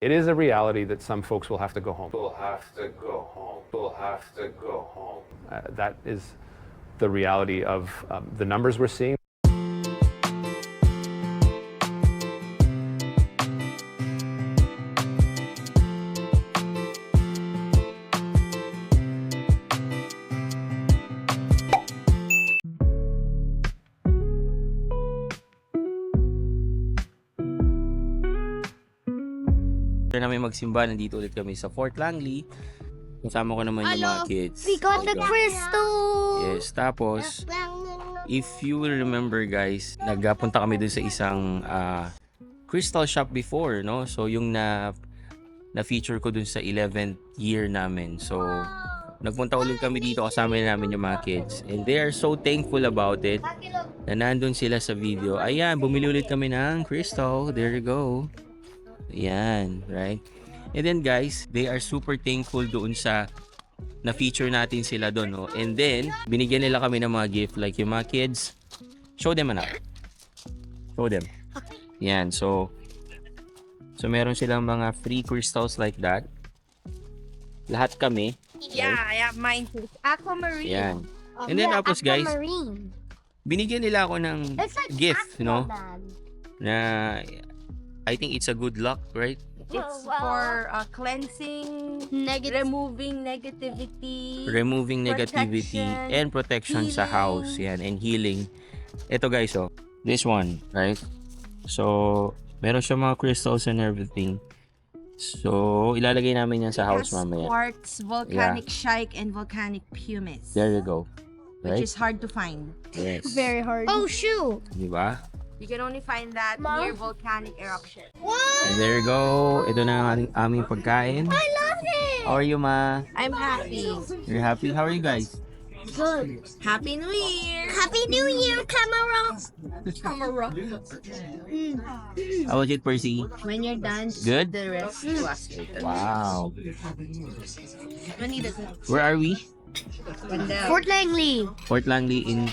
It is a reality that some folks will have to go home. Will have to go home. Will have to go home. That is the reality of the numbers we're seeing. After namin magsimba, nandito ulit kami sa Fort Langley. Kasama ko naman yung mga kids. We got the crystal! Yes, tapos, if you will remember guys, nagpunta kami dun sa isang crystal shop before, no? So, yung na-feature ko dun sa 11th year namin. So, nagpunta ulit kami dito, kasama namin yung mga kids. And they are so thankful about it na nandun sila sa video. Ayan, bumili ulit kami ng crystal. There you go. Yan, right? And then guys, they are super thankful doon sa na-feature natin sila doon, no? And then, binigyan nila kami ng mga gift like yung mga kids. Show them anak. Show them. Yan, so meron silang mga free crystals like that. Lahat kami. Yeah, I have mine too. Aquamarine. Yan. And then tapos guys, Aquamarine. binigyan nila ako ng It's like gift, no? Aquaman. Na I think it's a good luck, right? It's for cleansing, removing negativity. Removing negativity protection, and protection sa healing. house. Yan, and healing. Ito guys, oh. This one, right? So, meron siya mga crystals and everything. So, ilalagay namin yan sa house Has mamaya. quartz, volcanic shike, and volcanic pumice. There you go. Which Right? is hard to find. Yes. Very hard. Oh, shoot! Di ba? You can only find that Mom? near volcanic eruption. And there you go. Ito na ang aming pagkain. I love it! How are you, ma? I'm happy. You're happy? How are you guys? Good. Happy New Year! Happy New Year, Camera! How was it, Percy? When you're done, Good? the rest to us. Wow. Manila. Where are we? Fort Langley. Fort Langley in...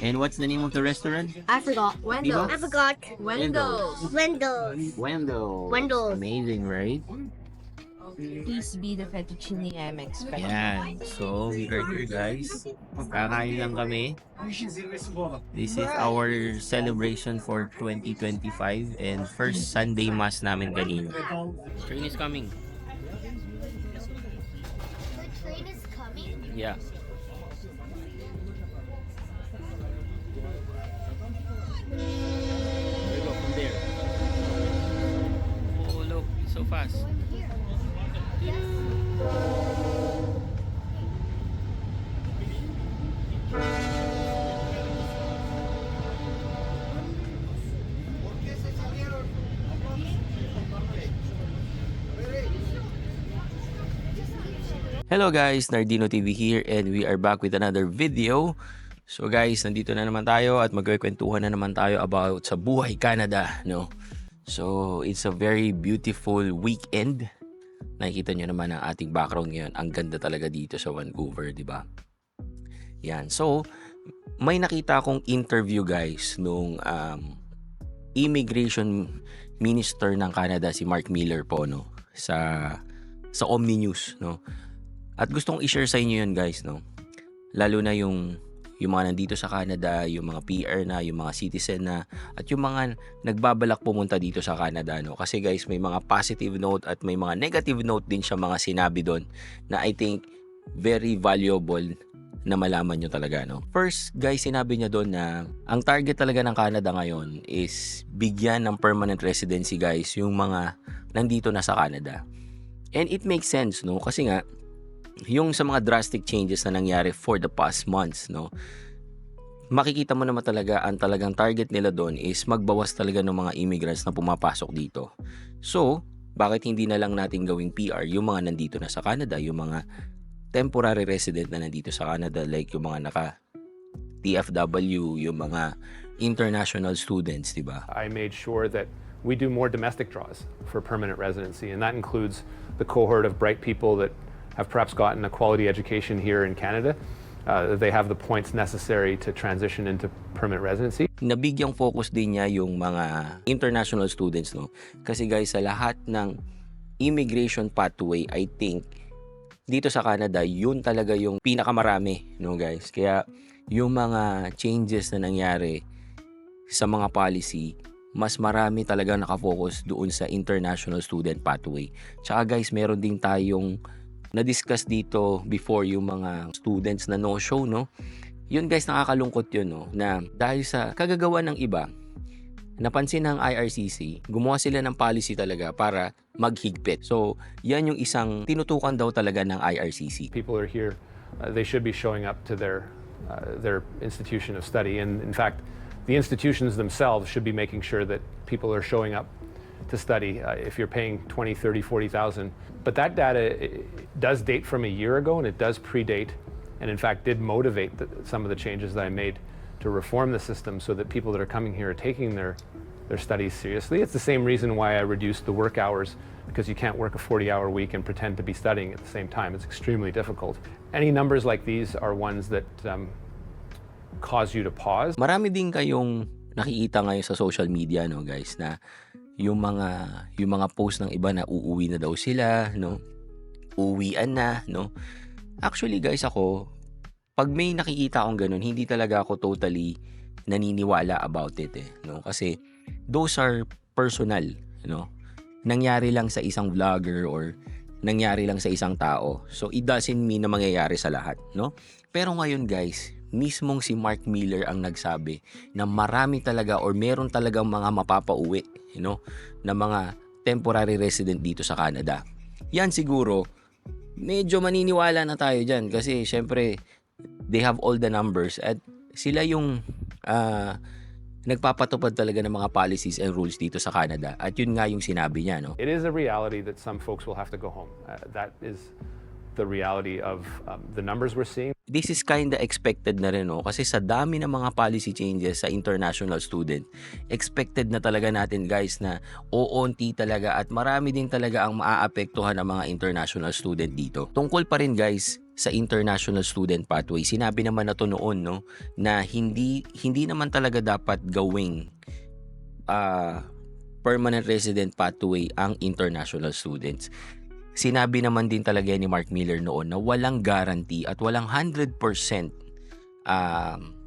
And what's the name of the restaurant? I forgot. Wendo's. I forgot. Wendo's. Wendo's. Wendell. Wendell. Amazing, right? Please be the fettuccine I'm expecting. Ayan. So, we are here, guys. Kakain lang kami. This is our celebration for 2025 and first Sunday Mass namin kanina. Train is coming. The train is coming? Yeah. There we go, from there. Oh, look, it's so fast. Hello guys, Nardino TV here and we are back with another video. So guys, nandito na naman tayo at magkukwentuhan na naman tayo about sa buhay Canada, no? So, it's a very beautiful weekend. Nakikita nyo naman ang ating background ngayon. Ang ganda talaga dito sa Vancouver, di ba? Yan. So, may nakita akong interview guys nung immigration minister ng Canada, si Mark Miller po, no? Sa Omni News, no? At gustong i-share sa inyo yun guys, no? Lalo na yung mga nandito sa Canada, yung mga PR na, yung mga citizen na, at yung mga nagbabalak pumunta dito sa Canada, no? Kasi guys, may mga positive note at may mga negative note din siya mga sinabi doon na I think very valuable na malaman nyo talaga, no? First, guys, sinabi niya doon na ang target talaga ng Canada ngayon is bigyan ng permanent residency, guys, yung mga nandito na sa Canada. And it makes sense, no? Kasi nga, yung sa mga drastic changes na nangyari for the past months, no, makikita mo naman talaga ang talagang target nila doon is magbawas talaga ng mga immigrants na pumapasok dito. So, bakit hindi na lang natin gawing PR yung mga nandito na sa Canada, yung mga temporary resident na nandito sa Canada, like yung mga naka TFW, yung mga international students, di ba? I made sure that we do more domestic draws for permanent residency, and that includes the cohort of bright people that have perhaps gotten a quality education here in Canada. They have the points necessary to transition into permanent residency. Nabigyang focus din niya yung mga international students, no? Kasi guys, sa lahat ng immigration pathway, I think, dito sa Canada, yun talaga yung pinakamarami, no guys? Kaya yung mga changes na nangyari sa mga policy, mas marami talaga nakafocus doon sa international student pathway. Tsaka guys, meron din tayong na-discuss dito before yung mga students na no-show, no? Yun guys, nakakalungkot yun, no? Na dahil sa kagagawa ng iba, napansin ng IRCC, gumawa sila ng policy talaga para maghigpit. So, yan yung isang tinutukan daw talaga ng IRCC. People are here, they should be showing up to their institution of study. And in fact, the institutions themselves should be making sure that people are showing up to study if you're paying 20, 30, 40,000. But that data does date from a year ago, and it does predate, and in fact did motivate some of the changes that I made to reform the system so that people that are coming here are taking their studies seriously. It's the same reason why I reduced the work hours, because you can't work a 40-hour week and pretend to be studying at the same time. It's extremely difficult. Any numbers like these are ones that cause you to pause. Marami din kayong nakikita ngayon sa social media, no guys, na yung mga post ng iba na uuwi na daw sila, no? Uuwian na, no? Actually guys, ako pag may nakikita akong ganun, hindi talaga ako totally naniniwala about it, no? Kasi those are personal, no? Nangyari lang sa isang vlogger or nangyari lang sa isang tao. So it doesn't mean na mangyayari sa lahat, no? Pero ngayon guys, mismong si Mark Miller ang nagsabi na marami talaga or meron talagang mga mapapauwi, na mga temporary resident dito sa Canada. Yan siguro, medyo maniniwala na tayo dyan kasi syempre, they have all the numbers at sila yung nagpapatupad talaga ng mga policies and rules dito sa Canada. At yun nga yung sinabi niya, no? It is a reality that some folks will have to go home. That is the reality of the numbers we're seeing. This is kinda expected na rin, no? Kasi sa dami ng mga policy changes sa international student, expected na talaga natin guys na oonti talaga at marami din talaga ang maaapektuhan ng mga international student dito. Tungkol pa rin guys sa international student pathway, sinabi naman na to noon, no, na hindi naman talaga dapat gawing permanent resident pathway ang international students. Sinabi naman din talaga ni Mark Miller noon na walang guarantee at walang 100%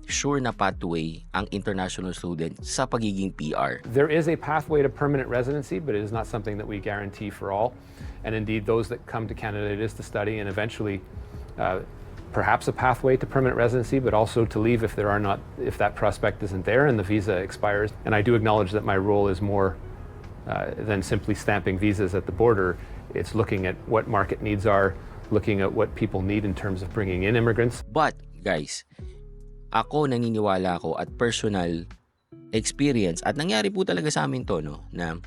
sure na pathway ang international student sa pagiging PR. There is a pathway to permanent residency, but it is not something that we guarantee for all. And indeed, those that come to Canada, it is to study and eventually perhaps a pathway to permanent residency, but also to leave if that prospect isn't there and the visa expires. And I do acknowledge that my role is more than simply stamping visas at the border. It's looking at what market needs are, looking at what people need in terms of bringing in immigrants. But, guys, ako naniniwala ako at personal experience at nangyari po talaga sa amin to, no, na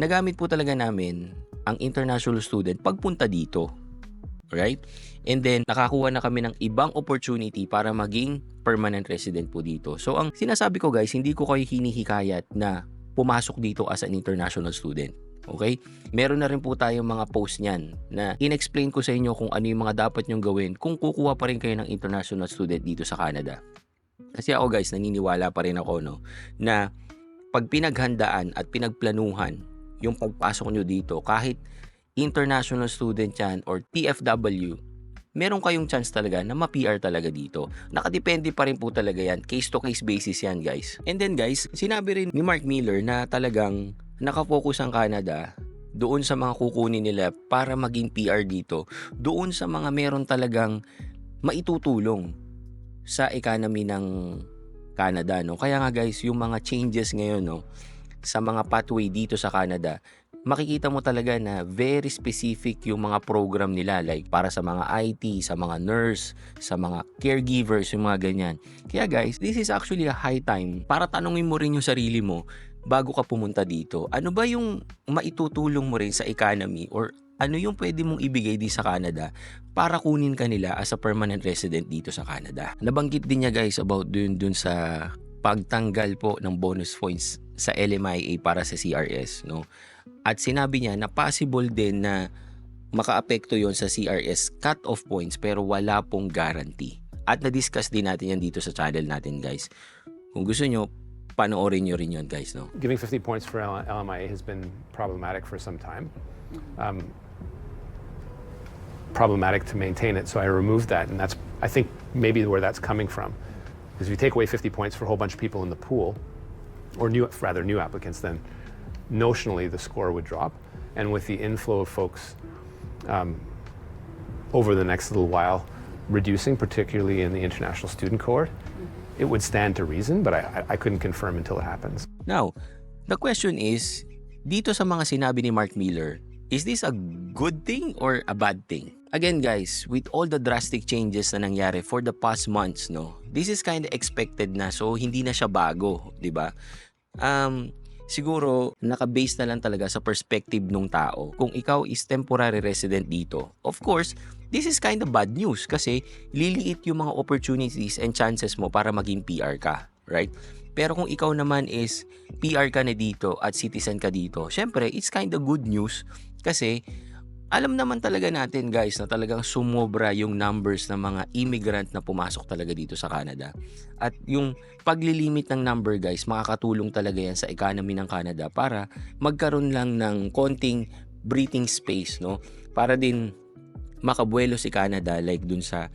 nagamit po talaga namin ang international student pagpunta dito. Right? And then, nakakuha na kami ng ibang opportunity para maging permanent resident po dito. So, ang sinasabi ko guys, hindi ko kayo hinihikayat na pumasok dito as an international student. Okay? Meron na rin po tayong mga post niyan na in-explain ko sa inyo kung ano yung mga dapat nyong gawin kung kukuha pa rin kayo ng international student dito sa Canada. Kasi ako guys, naniniwala pa rin ako, no, na pag pinaghandaan at pinagplanuhan yung pagpasok nyo dito, kahit international student yan or TFW, meron kayong chance talaga na ma-PR talaga dito. Nakadepende pa rin po talaga yan. Case-to-case basis yan, guys. And then, guys, sinabi rin ni Mark Miller na talagang nakafocus ang Canada doon sa mga kukunin nila para maging PR dito. Doon sa mga meron talagang maitutulong sa economy ng Canada, no? Kaya nga, guys, yung mga changes ngayon, no, sa mga pathway dito sa Canada, makikita mo talaga na very specific yung mga program nila, like para sa mga IT, sa mga nurse, sa mga caregivers, yung mga ganyan. Kaya guys, this is actually a high time para tanungin mo rin yung sarili mo bago ka pumunta dito. Ano ba yung maitutulong mo rin sa economy or ano yung pwede mong ibigay di sa Canada para kunin ka nila as a permanent resident dito sa Canada. Nabanggit din niya guys about dun sa pagtanggal po ng bonus points sa LMIA para sa CRS, no? At sinabi niya na possible din na makaapekto yon sa CRS cut-off points pero wala pong guarantee. At na-discuss din natin yan dito sa channel natin guys. Kung gusto nyo, panoorin nyo rin yun, guys, no? Giving 50 points for LMIA has been problematic for some time. Problematic to maintain it, so I removed that, and that's, I think, maybe where that's coming from. Because if you take away 50 points for a whole bunch of people in the pool, or new applicants, then notionally the score would drop. And with the inflow of folks over the next little while reducing, particularly in the international student cohort, it would stand to reason, but I couldn't confirm until it happens. Now, the question is, dito sa mga sinabi ni Mark Miller, is this a good thing or a bad thing? Again, guys, with all the drastic changes na nangyari for the past months, no, this is kind of expected na, so hindi na siya bago, di ba? Siguro, naka-base na lang talaga sa perspective ng tao. Kung ikaw is temporary resident dito, of course, this is kind of bad news kasi liliit yung mga opportunities and chances mo para maging PR ka, right? Pero kung ikaw naman is PR ka na dito at citizen ka dito, syempre, it's kind of good news kasi alam naman talaga natin, guys, na talagang sumobra yung numbers ng mga immigrant na pumasok talaga dito sa Canada. At yung paglilimit ng number, guys, makakatulong talaga yan sa economy ng Canada para magkaroon lang ng konting breathing space, no? Para din makabuelo si Canada like dun sa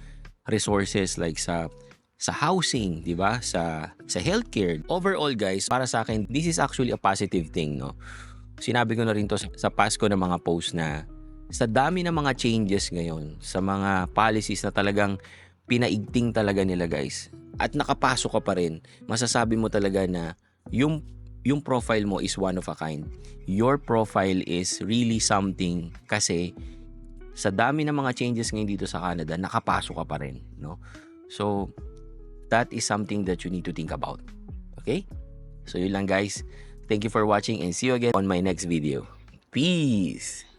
resources like sa housing, di ba? Sa healthcare. Overall, guys, para sa akin, this is actually a positive thing, no? Sinabi ko na rin to sa past ko na mga post na sa dami ng mga changes ngayon, sa mga policies na talagang pinaigting talaga nila, guys, at nakapasok ka pa rin, masasabi mo talaga na yung profile mo is one of a kind. Your profile is really something kasi sa dami ng mga changes ngayon dito sa Canada, nakapasok ka pa rin, no? So, that is something that you need to think about. Okay? So, yun lang, guys. Thank you for watching and see you again on my next video. Peace!